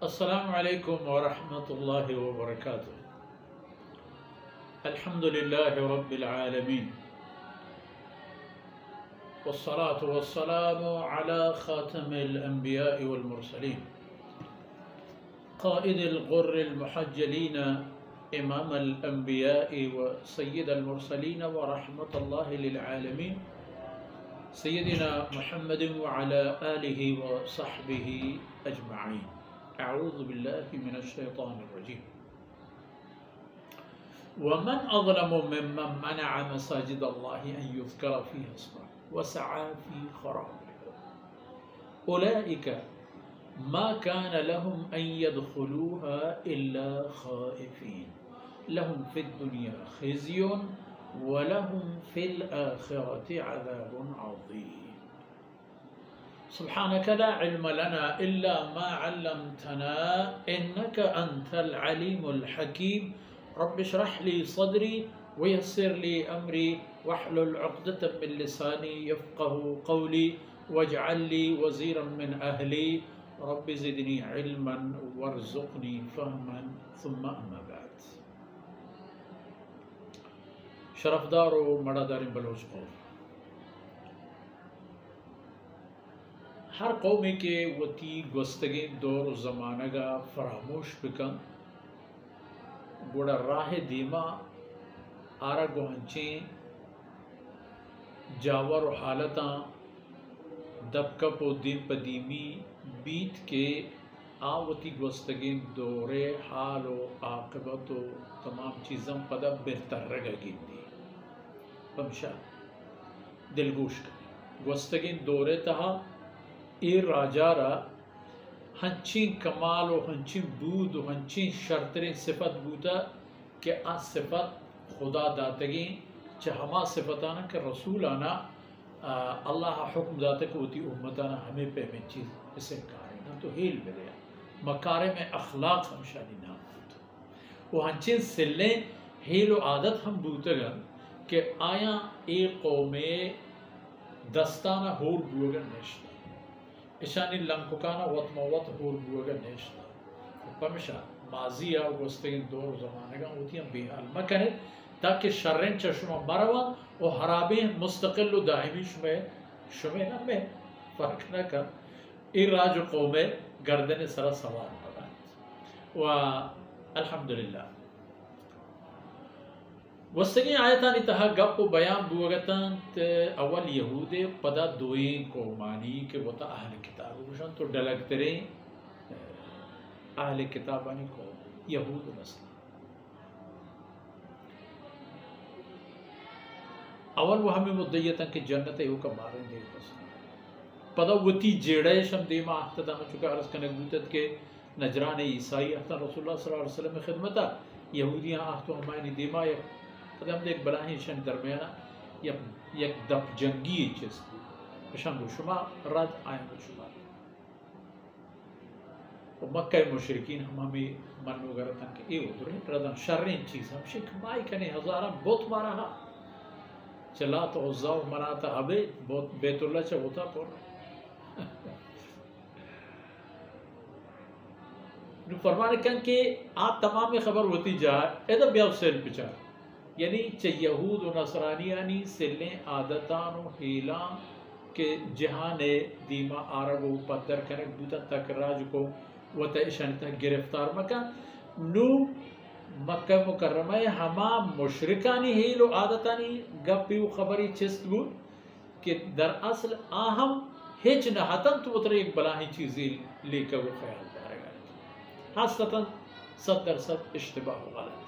السلام علیکم ورحمۃ اللہ وبرکاتہ۔ الحمد للہ رب العالمین، والصلاة والسلام على خاتم الانبیاء والمرسلین، قائد الغر المحجلین، امام الانبیاء وسید المرسلین ورحمۃ اللہ للعالمین، سیدنا محمد وعلى آلہ وصحبہ اجمعین۔ اعوذ باللہ من الشیطان الرجیم۔ ومن اظلم ممن منع مساجد اللہ ان یذکر فیہا اسمہ وسعى فی خرابها اولئک ما كان لهم ان يدخلوها الا خائفین لهم فی الدنیا خزی ولهم فی الآخرة عذاب عظیم۔ سبحانك لا علم لنا إلا ما علمتنا إنك أنت العليم الحكيم، رب اشرح لي صدري ويسر لي أمري واحلل عقدة من لساني يفقه قولي واجعل لي وزيرا من أهلي رب زدني علما وارزقني فهما ثم أما بعد۔ شرفدار و مڑادار بلوچ قوم، ہر قومی کے وتی گستگی دور و زمانہ گا فراموش بکن گوڑا راہ دیما آرہ گوہنچیں جاور و حالتاں دبکپ و دیم پدیمی بیت کے آوتی گستگی دور حال و عاقبت و تمام چیزاں پدا بہتر رگا گیندی پمشا دلگوش کریں گستگی دورے تہا ای راجارا ہنچین کمال و ہنچین بود و ہنچین شرطرین صفت بوتا کہ آ صفت خدا داتگین چاہ ہما صفتانا کہ رسولانا اللہ حکم داتا کہ ہوتی امتانا ہمیں پہ میں چیز اسے کارینا تو ہیل بلیا مکارم اخلاق ہم شانی نام بوتا وہ ہنچین سلیں ہیل و عادت ہم بوتا گن کہ آیا ایک قوم دستانا ہور بوگن نشتا اشانی لنکوکانا وطموت ہور بوگا نیشتا پمشا ماضی آو گستگین دور زمانہ گا ہوتی ہیں بیحال مکنید تاکہ شرین چشمہ مروان و حرابین مستقل و دائمی شمیں نمیں فرق نہ کر ای راج قوم گردن سرا سوار پڑا و الحمدللہ وستگی آیتانی تہا گپ و بیان بوگتاں اول یہود پدا دوئیں قومانی کہ وہ تا اہل کتاب بشن تو ڈلگ تریں اہل کتابانی قوم یہود و نصر اول وہ ہمیں مدیتاں کہ جنت ایو کا مارن دے پدا وتی جیڑے شم دیما احتدا میں چکا عرض کنک بوتت کہ نجران عیسائی احتدا رسول اللہ صلی اللہ علیہ وسلم میں خدمتا یہودیاں احتو ہمائنی دیما پدا ہم دیکھ بلاہی شن درمیانا یک دب جنگی چیز بشن شما رد آئیں شما مکہ مشرکین ہمیں منو گرتاں کہ اے ادھریں ردن شرین چیز ہم شک مائی کنے ہزارہ بہت مارا ہا چلا تو عزا و مناتا ابے بیت اللہ چا ہوتا پور فرمانے کن کہ آپ تمام خبر ہوتی جائے ایدہ بیاو سیل پچار یعنی چہ یہود و نصرانیانی سلیں عادتان و حیلان کے جہان دیما آرگ و پدر کنک بوتا تک راج کو و تا اشان تک گرفتار مکان نو مکہ مکرمہ ہما مشرکانی حیل و عادتانی گپی و خبری چست بود کہ در اصل آہم ہیچ نہتن تو اتر ایک بلاہی چیزی لے کر وہ خیال دارے گا خاصتاً 100% اشتباہ و غلط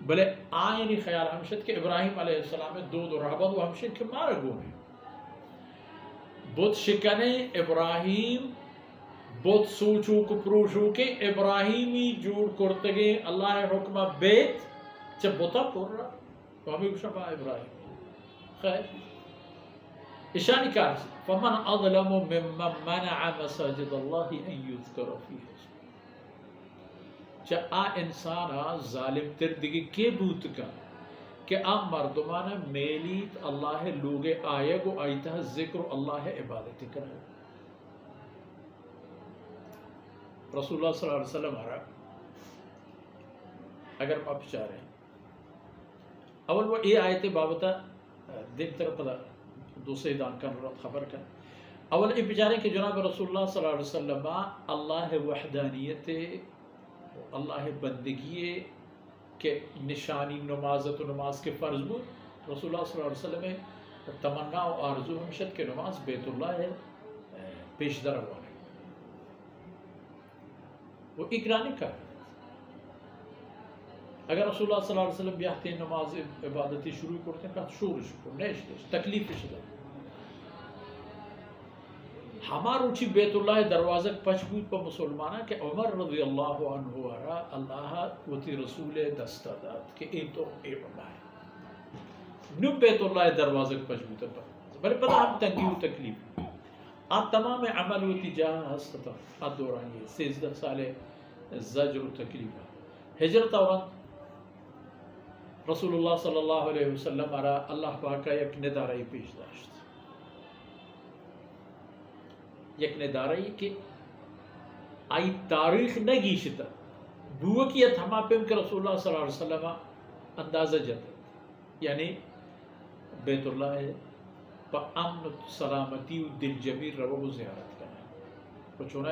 بلے آئینی خیال ہمشد کہ ابراہیم علیہ السلام دو رہبت و ہمشد کہ مارگو ہیں بہت شکنے ابراہیم بہت سوچو کپروشو کہ ابراہیمی جوڑ کرتگے اللہ حکمہ بیت چب بتا پور رہا تو ہمیں کچھ پا ابراہیم خیر اشانی کار سے فمن اظلم ممن منع مساجد اللہ ان یذکر فیہ چا انسانا ظالم تردگی کے بوت کا کہ مردمانا میلیت اللہ لوگ آئے گو آئیتا ذکر اللہ عبادت کرے رسول اللہ صلی اللہ علیہ وسلم آ رہا اگر آپ چاہ رہے ہیں اول وہ یہ آیت بابتا دیکھ طرح پتا دوسرے دان کر رہا خبر کا اول یہ بچارے کہ جناب رسول اللہ صلی اللہ علیہ وسلم اللہ وحدانیت اللہ بندگی کے نشانی نمازت و نماز کے فرض بود رسول اللہ صلی اللہ علیہ وسلم تمنا و آرزو ہمشد کے نماز بیت اللہ ہے پیش در ہوا ہے وہ اقرانی کر اگر رسول اللہ صلی اللہ علیہ وسلم بیاہتے ہیں نماز عبادتی شروع کرتے ہیں شور شکر نیش تکلیف شدہ ہمارو چی بیت اللہ دروازہ پچبود پا مسلمانہ کہ عمر رضی اللہ عنہ ورہ اللہ وتی رسول دستادات کہ این تو اے اللہ ہے نو بیت اللہ دروازہ پچبود پا بلے پتہ ہم تنگی و تکلیف آپ تمام عمل و تجاہ ہستتا آپ دورانی 13 سال زجر و تکلیف ہجرت اوران رسول اللہ صلی اللہ علیہ وسلم ارا اللہ پاکا یک ندارائی پیش داشت یک ندارائی کہ آئی تاریخ نگیشتا بوکیت ہما پیم کہ رسول اللہ صلی اللہ علیہ وسلم اندازہ جتا یعنی بیت اللہ ہے پا امن سلامتی و دل جمیر رو زیارت کرنا پچھونا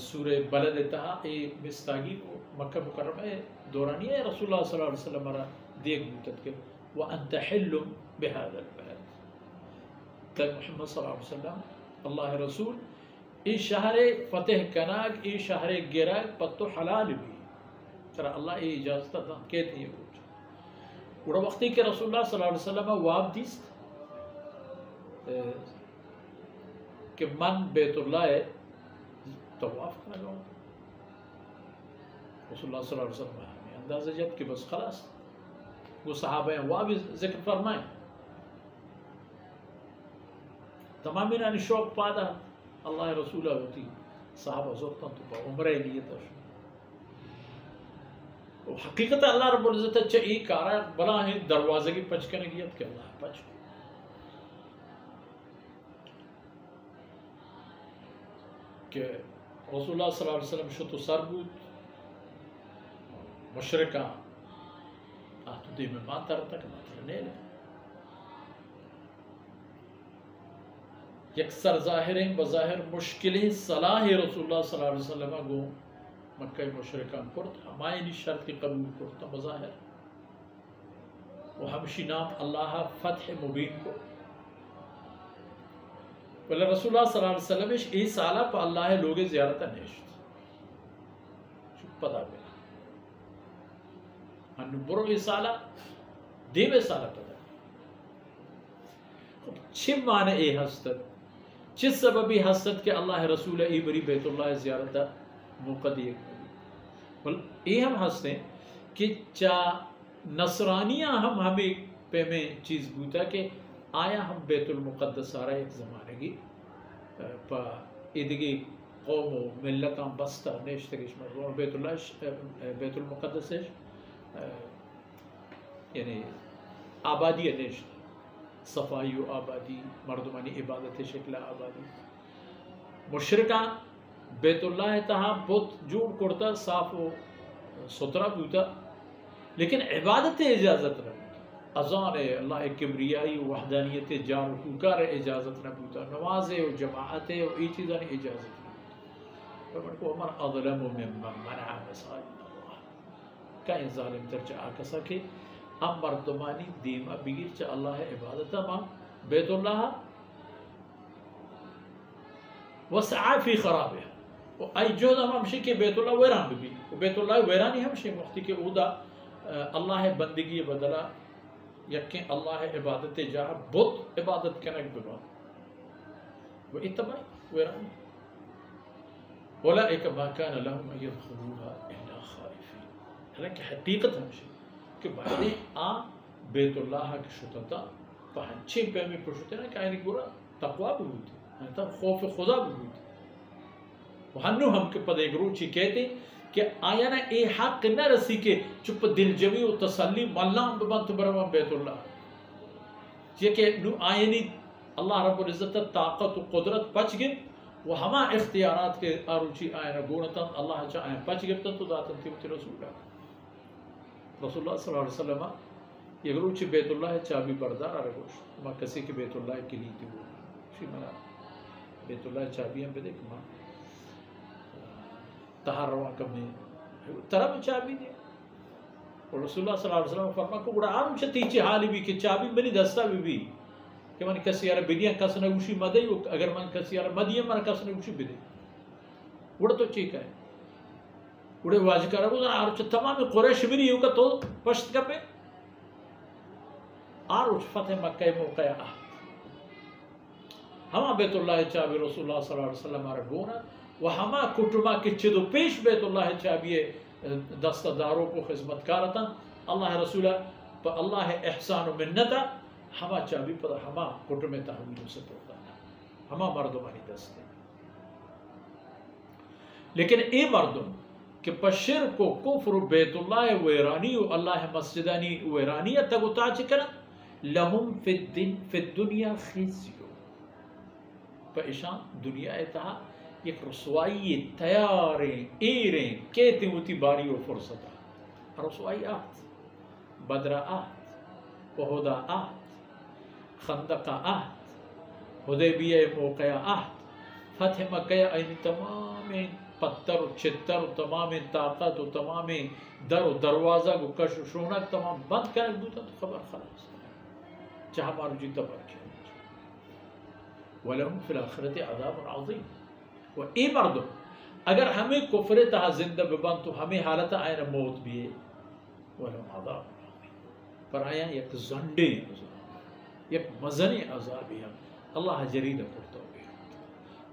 سورہ بلد تہا اے مستاگی مکہ مکرمہ دورانی ہے رسول اللہ صلی اللہ علیہ وسلم را دیکھ بوتت کے وَأَنْتَ حِلٌّ بِهَذَا الْبَلَدِ تب محمد صلی اللہ علیہ وسلم اللہ رسول ای شہر فتح کناگ ای شہر گراگ پتو حلال بھی ترہ اللہ ای اجازت دا کہتے ہیں وہ وقتی کہ رسول اللہ صلی اللہ علیہ وسلم واب دیست کہ من بیت اللہ طواف کرنا گا رسول اللہ صلی اللہ علیہ وسلم ہمیں اندازہ جب کہ بس خلاص وہ صحابہ ہیں وہ بھی ذکر فرمائیں تمامی نانی شوق پادا اللہ رسولہ ہوتی صحابہ زورتاں تو پا عمرہ نیتا شو حقیقت اللہ رب العزت اچھا ایک کارا بلا ہے دروازہ کی پچکنے گیت کہ اللہ پچ کہ رسول اللہ صلی اللہ علیہ وسلم شتو سر بود مشرکہ آتو دی میں ماتر تک ماتر نیلے یک سر ظاہریں بظاہر مشکلیں صلاح رسول اللہ صلی اللہ علیہ وسلم گو مکہ مشرکان کرتا ہمائنی شرط کی قبول کرتا بظاہر وہ ہمشی نام اللہ فتح مبین کو ولی رسول اللہ صلی اللہ علیہ وسلم ای سالہ پا اللہ لوگ زیارتا نیشت شو پتا بلا انو برو ای سالہ دیو سالہ پتا چھ معنی ای ہستت چھ سببی ہستت کہ اللہ رسول ای بری بیت اللہ زیارتا موقع دیئے بل ای ہم ہستے کہ چا نصرانیاں ہم ہمیں پہ میں چیز بوتا کہ آیا ہم بیت المقدس آ رہا ایک زمانے کی پا ادگی قوم و ملتاں بستا نیشتگیش مردوں بیت المقدس یعنی آبادی نیشت صفائی و آبادی مردمانی عبادت شکل آبادی مشرکان بیت اللہ تہا بہت جوڑ کرتا صاف و سترہ بوتا لیکن عبادت اجازت نہ بوتا اذان اللہ کبریائی و وحدانیت جار و کوکار اجازت نہ بوتا نماز و جماعت و ای چیزان اجازت نہ بوتا فرمان کو عمر اظلم ممن منع مساجد اللہ کہیں ظالم ترچہ آکسا کہ ام مردمانی دیما بگیر چا اللہ عبادتا ما بیت اللہ وسعا فی خرابها ای جہد ہم ہمشی کہ بیت اللہ ویران بھی بیت اللہ ویرانی ہمشی وقتی کہ اودا اللہ بندگی بدلا یقین اللہ عبادت جاہ بہت عبادت کنک بنا وہ اتباعی ویرانی اولئک ما کان لهم ان يدخلوها الا خائفین حالانکہ حقیقت ہمشی کہ بعدی بیت اللہ کی شتتا پہنچے پیمی پرشتے نا کہ آئینی گورا تقوی بھی ہوتی خوف خدا بھی ہوتی وہنو ہم کے پد ایک روچی کہتے کہ آیانا اے حق نہ رسی کے چپ دل جمی و تسلی ملام ببانت برمان بیت اللہ یہ کہ نو آئینی اللہ رب العزت طاقت و قدرت پچ گئے و ہما اختیارات کے آروچی آئین گونتاً اللہ چا آئین پچ گفتن تو داتن تیمتی رسول اللہ صلی اللہ علیہ وسلم یک روچی بیت اللہ چابی بردار آرگوش ما کسی کے بیت اللہ کلی تی ہو شی منا بیت اللہ چابی ہم بدے کما تہار روان کمی طرح میں چابی دیا اور رسول اللہ صلی اللہ علیہ وسلم فرما کو بڑا آرم چھتی چی حالی بھی کہ چابی منی دستا بھی کہ من کسی یارا بدیاں کس نگوشی مدے اگر من کسی یارا مدیاں من کس نگوشی بدے بڑا تو چیک ہے بڑے واجہ کرا گو آرم چھت تمام قریش منی یوں کا تو پشت کا پہ آرم چھ فتح مکہ موقع ہما بیت اللہ چابی رسول اللہ صلی اللہ علیہ وسلم آرہ گونا و ہما کٹما کے چدو پیش بیت اللہ چابی دستہ داروں کو خدمت کارتا اللہ رسولہ پا اللہ احسان و منتا ہما چابی پر ہما کٹم تحویل سے پڑتا ہما مردمانی دستے لیکن اے مردم کہ پشر کو کفر بیت اللہ ویرانی و اللہ مسجدانی ویرانی تگو تا چکنا لہم فی الدنیا خزیو پا اشان دنیا اتہا یک رسوائی تیاریں ایریں کہتے ہوتی باری و فرصتا رسوائی آت بدرہ آت وحدہ آت خندقہ آت حدیبیہ موقع آت فتح مکہ این تمام پتر و چتر و تمام طاقت و تمام در و دروازہ کو کش و شونک تمام بند کرنے دوتا تو خبر خلاص چاہ ہمارو جیتا پر کیا وَلَهُمْ فِي الْآخِرَةِ عَذَابٌ عَظِيمٌ و ای مردم اگر ہمیں کفر تہا زندہ ببن تو ہمیں حالت آئین موت بھی ہے وَلَهُمْ عَذَابٌ عَظِيمٌ پر آیا یک زنڈے عذاب یک مزن عذاب ہے اللہ جرید کرتا ہوئے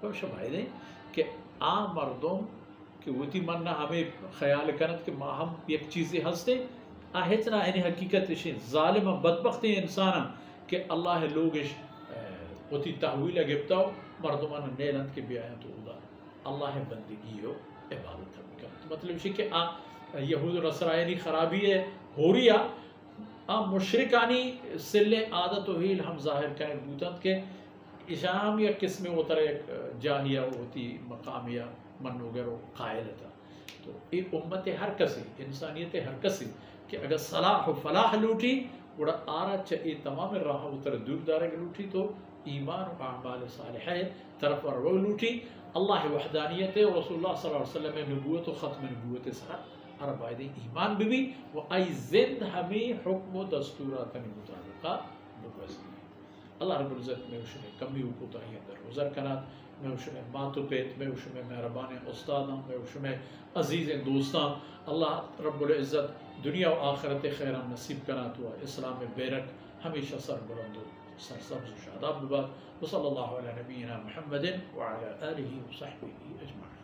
تو شبائی دیں کہ آ مردم کہ وہتی مننا ہمیں خیال کرند کہ ما ہم یک چیزیں ہستے آہتنا انہیں حقیقت اشیں ظالم بدبخت انسانا کہ اللہ لوگش وہتی تحویل گبتاو مردمان نیلند کے بیائیں تو خدا اللہ بندگی ہو عبادت ہم کرتا مطلب اسی کہ یہود و نصرائنی خرابی ہے ہو رہی ہے مشرکانی سلے عادت و حیل ہم ظاہر کریں بوتند کہ اشام یا قسم وہ طرح ایک جاہیہ ہوتی مقامیہ منوگر و قائل تھا تو ایک امت ہر کسی انسانیت ہر کسی کہ اگر صلاح و فلاح لوٹی بڑا آرہ چاہیے تمام راہ اتر دور دارے لوٹی تو ایمان و اعمال صالحہ طرف اور وہ لوٹی اللہ وحدانیت و رسول اللہ صلی اللہ علیہ وسلم نبوت و ختم نبوت ساتھ عرب آئے ایمان بھی و ای زند ہمیں حکم و دستورات مطابقہ بپسند اللہ رب العزت میں وشمے کمی وکوتاہی اندر گزر کنات میں وشمے ماتو پیت میں وشمے مہربان استاداں میں وشمے عزیز دوستاں اللہ رب العزت دنیا و آخرت خیران نصیب کنات ہوا اسلام میں بیرک ہمیشہ سر بلند و سر سبز و شاداب بباد وصلی اللہ علیہ نبینا محمد وعلی آلہ وصحبہ اجمعین